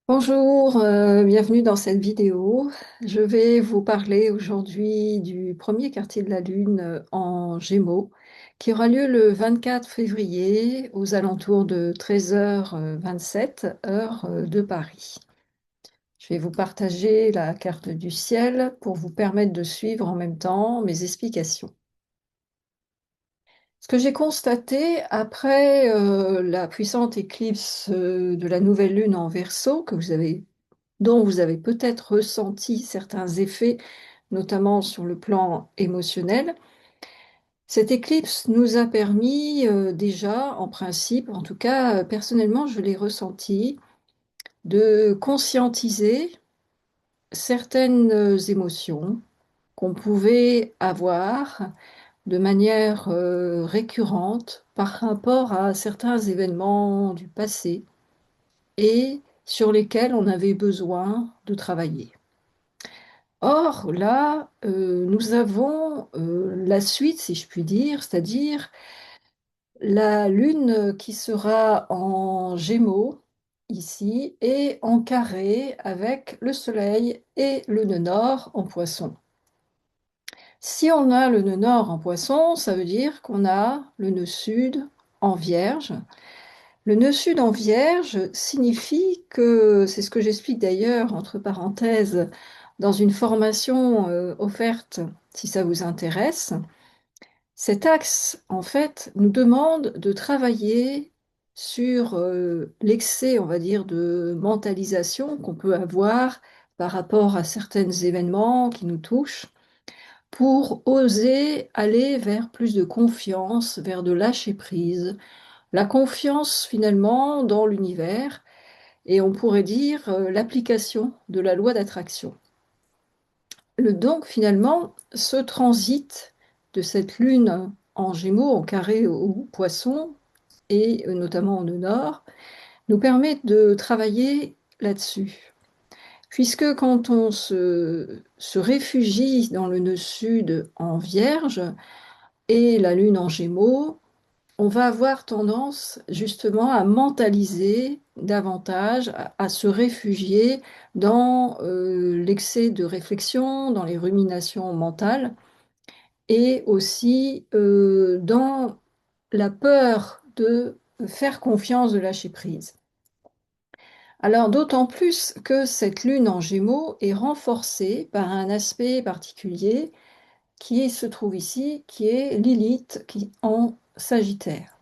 Bonjour, bienvenue dans cette vidéo. Je vais vous parler aujourd'hui du premier quartier de la Lune en Gémeaux qui aura lieu le 24 février aux alentours de 13h27 heure de Paris. Je vais vous partager la carte du ciel pour vous permettre de suivre en même temps mes explications. Ce que j'ai constaté après la puissante éclipse de la nouvelle lune en Verseau, dont vous avez peut-être ressenti certains effets, notamment sur le plan émotionnel, cette éclipse nous a permis déjà, en principe, en tout cas personnellement je l'ai ressenti, de conscientiser certaines émotions qu'on pouvait avoir de manière récurrente par rapport à certains événements du passé et sur lesquels on avait besoin de travailler. Or, là, nous avons la suite, si je puis dire, c'est-à-dire la Lune qui sera en Gémeaux, ici, et en carré avec le Soleil et le nœud nord en Poisson. Si on a le nœud nord en Poisson, ça veut dire qu'on a le nœud sud en Vierge. Le nœud sud en Vierge signifie que, c'est ce que j'explique d'ailleurs entre parenthèses dans une formation offerte si ça vous intéresse, cet axe en fait nous demande de travailler sur l'excès, on va dire, de mentalisation qu'on peut avoir par rapport à certains événements qui nous touchent pour oser aller vers plus de confiance, vers de lâcher prise, la confiance finalement dans l'univers et on pourrait dire l'application de la loi d'attraction. Donc finalement, ce transit de cette lune en Gémeaux, en carré au Poisson, et notamment au nord, nous permet de travailler là-dessus. Puisque quand on se réfugie dans le nœud sud en Vierge et la lune en Gémeaux, on va avoir tendance justement à mentaliser davantage, à se réfugier dans l'excès de réflexion, dans les ruminations mentales et aussi dans la peur de faire confiance, de lâcher prise. Alors d'autant plus que cette lune en Gémeaux est renforcée par un aspect particulier qui se trouve ici, qui est Lilith en Sagittaire.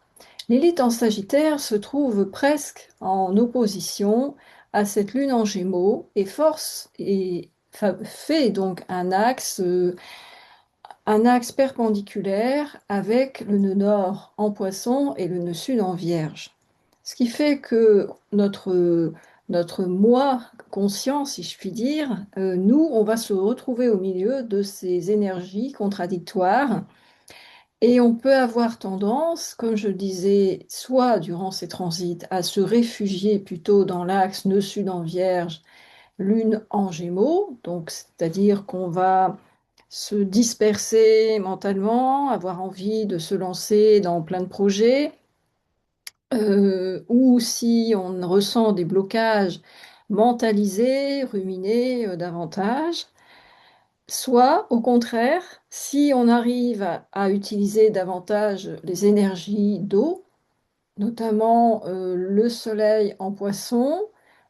Lilith en Sagittaire se trouve presque en opposition à cette lune en Gémeaux et force et fait donc un axe perpendiculaire avec le nœud nord en Poisson et le nœud sud en Vierge. Ce qui fait que notre moi conscient, si je puis dire, nous, on va se retrouver au milieu de ces énergies contradictoires et on peut avoir tendance, comme je le disais, soit durant ces transits, à se réfugier plutôt dans l'axe nœud sud en Vierge, lune en Gémeaux, donc c'est-à-dire qu'on va se disperser mentalement, avoir envie de se lancer dans plein de projets, ou si on ressent des blocages, mentaliser, ruminer davantage. Soit, au contraire, si on arrive à utiliser davantage les énergies d'eau, notamment le Soleil en Poisson,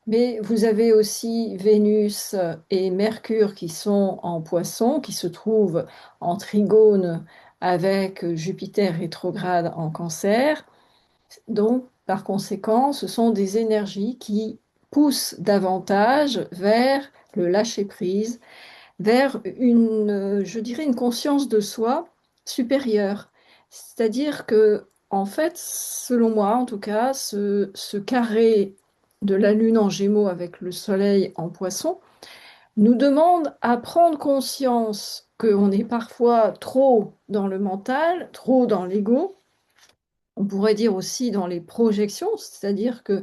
mais vous avez aussi Vénus et Mercure qui sont en Poisson, qui se trouvent en trigone avec Jupiter rétrograde en Cancer. Donc, par conséquent, ce sont des énergies qui poussent davantage vers le lâcher-prise, vers je dirais, une conscience de soi supérieure. C'est-à-dire que, en fait, selon moi, en tout cas, ce carré de la Lune en Gémeaux avec le Soleil en Poisson nous demande à prendre conscience qu'on est parfois trop dans le mental, trop dans l'ego. On pourrait dire aussi dans les projections, c'est-à-dire que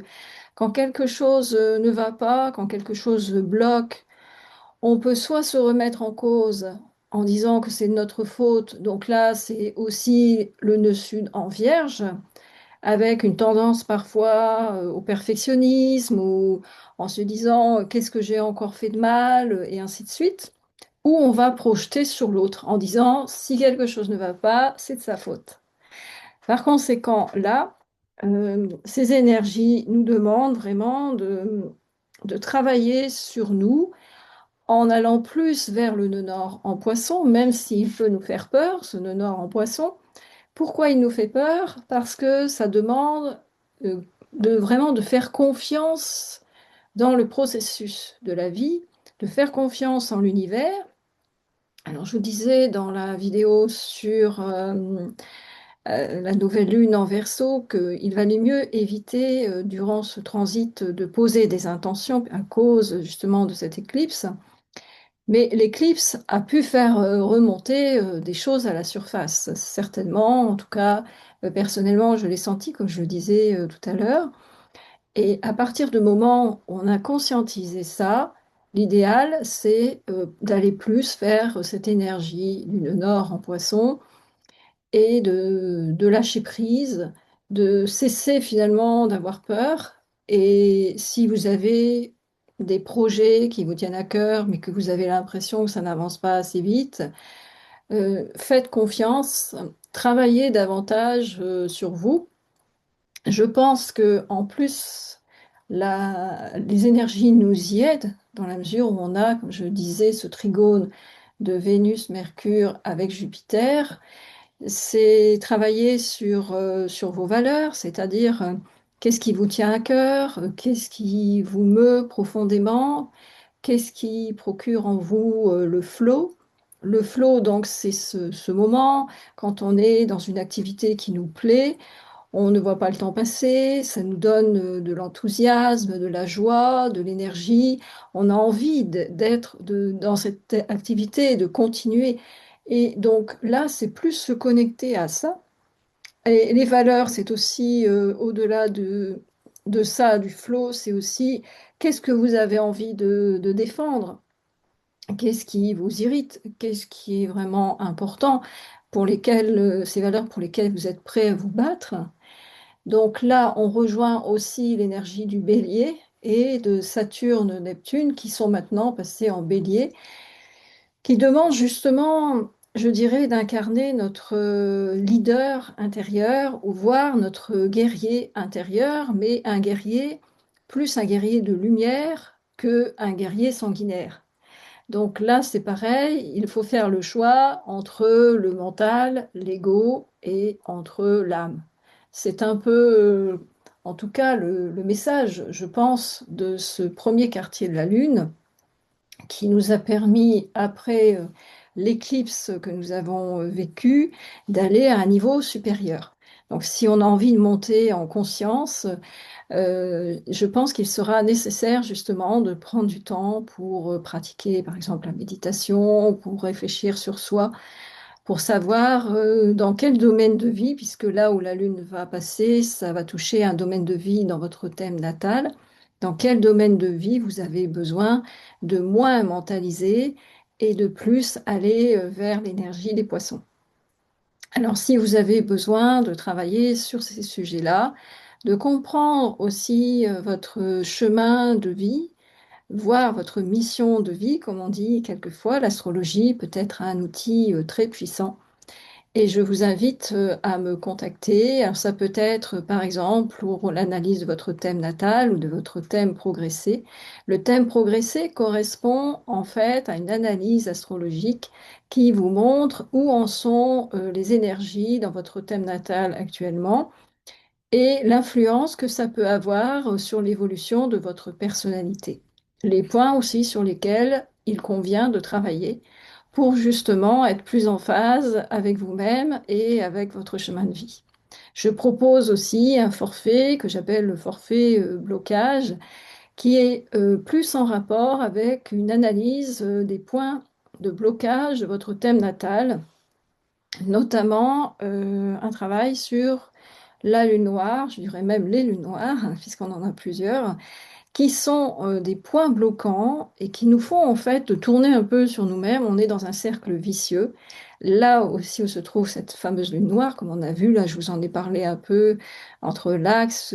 quand quelque chose ne va pas, quand quelque chose bloque, on peut soit se remettre en cause en disant que c'est de notre faute, donc là c'est aussi le nœud sud en Vierge, avec une tendance parfois au perfectionnisme ou en se disant qu'est-ce que j'ai encore fait de mal et ainsi de suite, ou on va projeter sur l'autre en disant si quelque chose ne va pas, c'est de sa faute. Par conséquent, là, ces énergies nous demandent vraiment de travailler sur nous en allant plus vers le nœud nord en poisson, même s'il peut nous faire peur, ce nœud nord en poisson. Pourquoi il nous fait peur? Parce que ça demande vraiment de faire confiance dans le processus de la vie, de faire confiance en l'univers. Alors, je vous disais dans la vidéo sur la nouvelle lune en Verseau qu'il valait mieux éviter durant ce transit de poser des intentions à cause justement de cette éclipse. Mais l'éclipse a pu faire remonter des choses à la surface, certainement. En tout cas, personnellement, je l'ai senti, comme je le disais tout à l'heure. Et à partir du moment où on a conscientisé ça, l'idéal, c'est d'aller plus vers cette énergie lune nord en poisson et de lâcher prise, de cesser finalement d'avoir peur. Et si vous avez des projets qui vous tiennent à cœur, mais que vous avez l'impression que ça n'avance pas assez vite, faites confiance, travaillez davantage sur vous. Je pense que en plus, les énergies nous y aident dans la mesure où on a, comme je disais, ce trigone de Vénus-Mercure avec Jupiter. C'est travailler sur vos valeurs, c'est-à-dire qu'est-ce qui vous tient à cœur, qu'est-ce qui vous meut profondément, qu'est-ce qui procure en vous le flow. Le flow, donc, c'est ce moment quand on est dans une activité qui nous plaît, on ne voit pas le temps passer, ça nous donne de l'enthousiasme, de la joie, de l'énergie. On a envie dans cette activité, de continuer. Et donc là, c'est plus se connecter à ça. Et les valeurs, c'est aussi au-delà de ça, du flow, c'est aussi qu'est-ce que vous avez envie de défendre, qu'est-ce qui vous irrite, qu'est-ce qui est vraiment important pour lesquelles, ces valeurs pour lesquelles vous êtes prêt à vous battre. Donc là, on rejoint aussi l'énergie du bélier et de Saturne-Neptune qui sont maintenant passés en bélier, qui demandent justement, je dirais, d'incarner notre leader intérieur ou voire notre guerrier intérieur, mais un guerrier, plus un guerrier de lumière que un guerrier sanguinaire. Donc là, c'est pareil, il faut faire le choix entre le mental, l'ego et entre l'âme. C'est un peu, en tout cas, le message, je pense, de ce premier quartier de la Lune qui nous a permis, après l'éclipse que nous avons vécue, d'aller à un niveau supérieur. Donc si on a envie de monter en conscience, je pense qu'il sera nécessaire justement de prendre du temps pour pratiquer par exemple la méditation, pour réfléchir sur soi, pour savoir dans quel domaine de vie, puisque là où la Lune va passer, ça va toucher un domaine de vie dans votre thème natal, dans quel domaine de vie vous avez besoin de moins mentaliser et de plus aller vers l'énergie des poissons. Alors, si vous avez besoin de travailler sur ces sujets-là, de comprendre aussi votre chemin de vie, voir votre mission de vie, comme on dit quelquefois, l'astrologie peut être un outil très puissant. Et je vous invite à me contacter. Alors, ça peut être, par exemple, pour l'analyse de votre thème natal ou de votre thème progressé. Le thème progressé correspond en fait à une analyse astrologique qui vous montre où en sont les énergies dans votre thème natal actuellement et l'influence que ça peut avoir sur l'évolution de votre personnalité. Les points aussi sur lesquels il convient de travailler pour justement être plus en phase avec vous-même et avec votre chemin de vie. Je propose aussi un forfait que j'appelle le forfait blocage, qui est plus en rapport avec une analyse des points de blocage de votre thème natal, notamment un travail sur la lune noire, je dirais même les lunes noires, hein, puisqu'on en a plusieurs, qui sont des points bloquants et qui nous font en fait tourner un peu sur nous-mêmes. On est dans un cercle vicieux. Là aussi où se trouve cette fameuse lune noire, comme on a vu, là je vous en ai parlé un peu, entre l'axe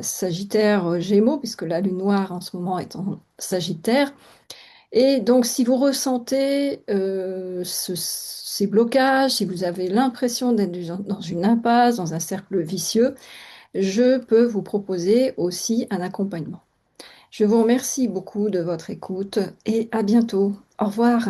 Sagittaire-Gémeaux, puisque la lune noire en ce moment est en Sagittaire. Et donc si vous ressentez ces blocages, si vous avez l'impression d'être dans une impasse, dans un cercle vicieux, je peux vous proposer aussi un accompagnement. Je vous remercie beaucoup de votre écoute et à bientôt. Au revoir.